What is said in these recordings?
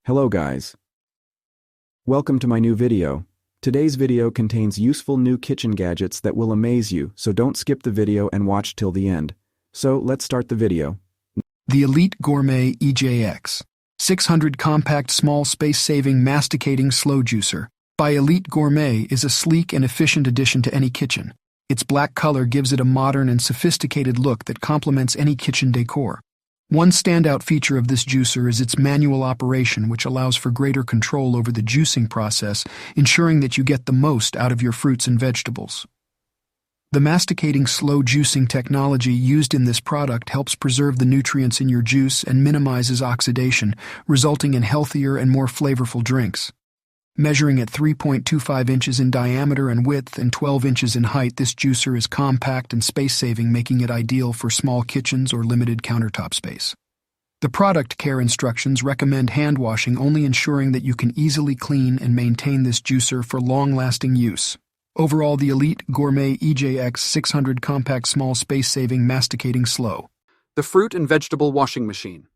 Hello guys. Welcome to my new video. Today's video contains useful new kitchen gadgets that will amaze you, so don't skip the video and watch till the end. So let's start the video. The Elite Gourmet EJX 600 Compact Small Space-Saving Masticating Slow Juicer by Elite Gourmet is a sleek and efficient addition to any kitchen. Its black color gives it a modern and sophisticated look that complements any kitchen decor. One standout feature of this juicer is its manual operation, which allows for greater control over the juicing process, ensuring that you get the most out of your fruits and vegetables. The masticating slow juicing technology used in this product helps preserve the nutrients in your juice and minimizes oxidation, resulting in healthier and more flavorful drinks. Measuring at 3.25 inches in diameter and width and 12 inches in height, this juicer is compact and space-saving, making it ideal for small kitchens or limited countertop space. The product care instructions recommend hand washing, only ensuring that you can easily clean and maintain this juicer for long-lasting use. Overall, the Elite Gourmet EJX 600 Compact Small Space-Saving Masticating Slow. The fruit and vegetable washing machine.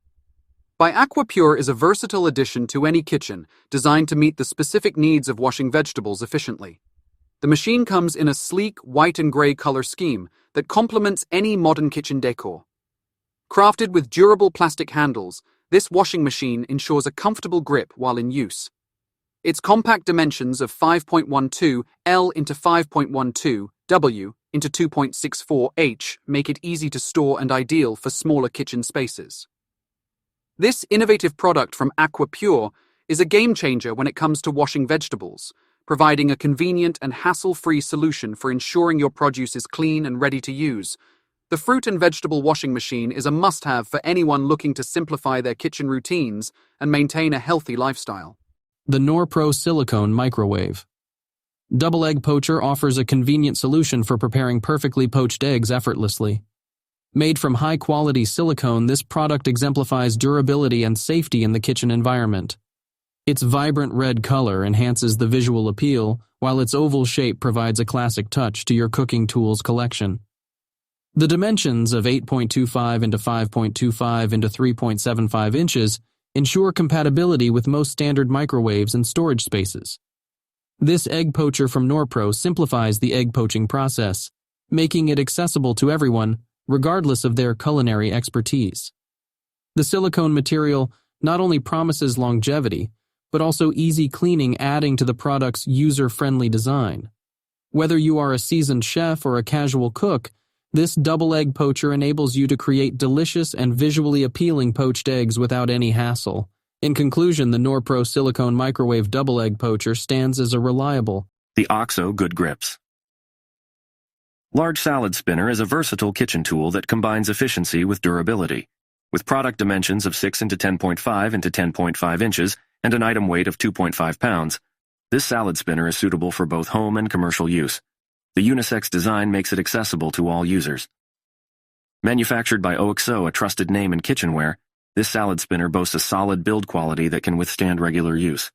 By AquaPure is a versatile addition to any kitchen, designed to meet the specific needs of washing vegetables efficiently. The machine comes in a sleek white and gray color scheme that complements any modern kitchen decor. Crafted with durable plastic handles, this washing machine ensures a comfortable grip while in use. Its compact dimensions of 5.12 L into 5.12 W into 2.64 H make it easy to store and ideal for smaller kitchen spaces. This innovative product from AquaPure is a game-changer when it comes to washing vegetables, providing a convenient and hassle-free solution for ensuring your produce is clean and ready to use. The fruit and vegetable washing machine is a must-have for anyone looking to simplify their kitchen routines and maintain a healthy lifestyle. The Norpro Silicone Microwave. Double Egg Poacher offers a convenient solution for preparing perfectly poached eggs effortlessly. Made from high-quality silicone, this product exemplifies durability and safety in the kitchen environment. Its vibrant red color enhances the visual appeal, while its oval shape provides a classic touch to your cooking tools collection. The dimensions of 8.25 into 5.25 into 3.75 inches ensure compatibility with most standard microwaves and storage spaces. This egg poacher from Norpro simplifies the egg poaching process, making it accessible to everyone, regardless of their culinary expertise. The silicone material not only promises longevity, but also easy cleaning, adding to the product's user-friendly design. Whether you are a seasoned chef or a casual cook, this double egg poacher enables you to create delicious and visually appealing poached eggs without any hassle. In conclusion, the Norpro Silicone Microwave Double Egg Poacher stands as a reliable. The OXO Good Grips. Large Salad Spinner is a versatile kitchen tool that combines efficiency with durability. With product dimensions of 6 into 10.5 into 10.5 inches and an item weight of 2.5 pounds, this salad spinner is suitable for both home and commercial use. The unisex design makes it accessible to all users. Manufactured by OXO, a trusted name in kitchenware, this salad spinner boasts a solid build quality that can withstand regular use.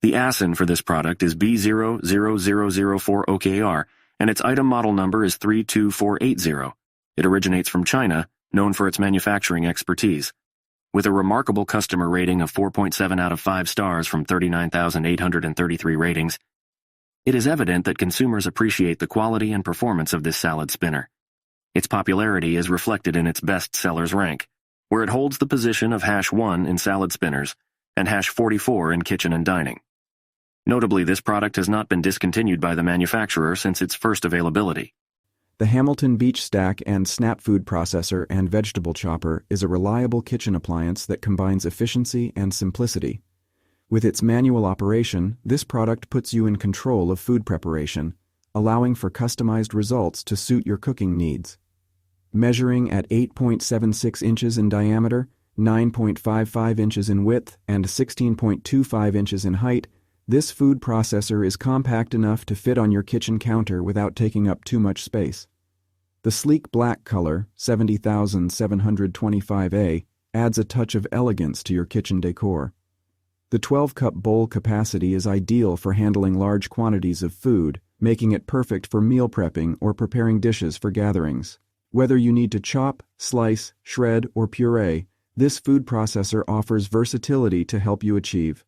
The ASIN for this product is B00004OKR, and its item model number is 32480. It originates from China, known for its manufacturing expertise. With a remarkable customer rating of 4.7 out of 5 stars from 39,833 ratings, it is evident that consumers appreciate the quality and performance of this salad spinner. Its popularity is reflected in its best sellers rank, where it holds the position of #1 in salad spinners and #44 in kitchen and dining. Notably, this product has not been discontinued by the manufacturer since its first availability. The Hamilton Beach Stack and Snap Food Processor and Vegetable Chopper is a reliable kitchen appliance that combines efficiency and simplicity. With its manual operation, this product puts you in control of food preparation, allowing for customized results to suit your cooking needs. Measuring at 8.76 inches in diameter, 9.55 inches in width, and 16.25 inches in height, this food processor is compact enough to fit on your kitchen counter without taking up too much space. The sleek black color, 70725A, adds a touch of elegance to your kitchen decor. The 12-cup bowl capacity is ideal for handling large quantities of food, making it perfect for meal prepping or preparing dishes for gatherings. Whether you need to chop, slice, shred, or puree, This food processor offers versatility to help you achieve